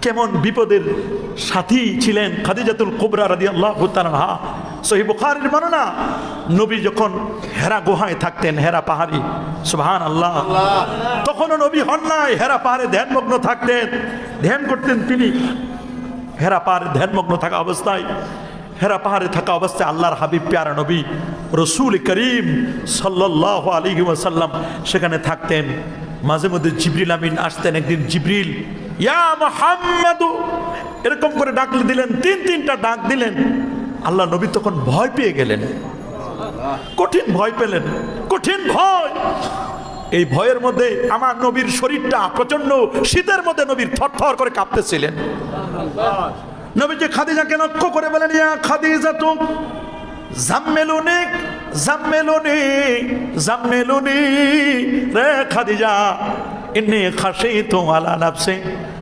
কেমন বিপদের সাথী ছিলেন খাদিজাতুল কুবরা রাদিয়াল্লাহু তাআলা আনহা। সহিহ বুখারীর বর্ণনা, নবী যখন হেরা গুহায় থাকতেন, হেরা পাহাড়ি, সুবহানাল্লাহ, তখনও নবী হন নাই, হেরা পাহাড়ে ধ্যানমগ্ন থাকতেন, ধ্যান করতেন তিনি। হেরা পাহাড়ে ধ্যানমগ্ন থাকা অবস্থায়, হেরা পাহাড়ে থাকা অবস্থায় আল্লাহর হাবিব প্যারা নবী রসূল করিম সাল্লাল্লাহু আলাইহি ওয়াসাল্লাম সেখানে থাকতেন। মাঝে মধ্যে জিবরিল আমিন আসতেন। একদিন জিবরিল ইয়া মুহাম্মাদু এরকম করে ডাক দিলেন, তিনটা ডাক দিলেন। আল্লাহ নবী তখন ভয় পেয়ে গেলেন, কঠিন ভয় পেলেন, কঠিন ভয়। এই ভয়ের মধ্যে আমার নবীর শরীরটা প্রচন্ড শীতের মধ্যে নবীর থরথর করে কাঁপতেছিলেন। নবীজি খাদিজাকে লক্ষ্য করে বলেন, ইয়া খাদিজাতু জাম্মিলুনি জাম্মিলুনি জাম্মিলুনি, রে খাদিজা ইন্নী খাশিতু আলা নাফসি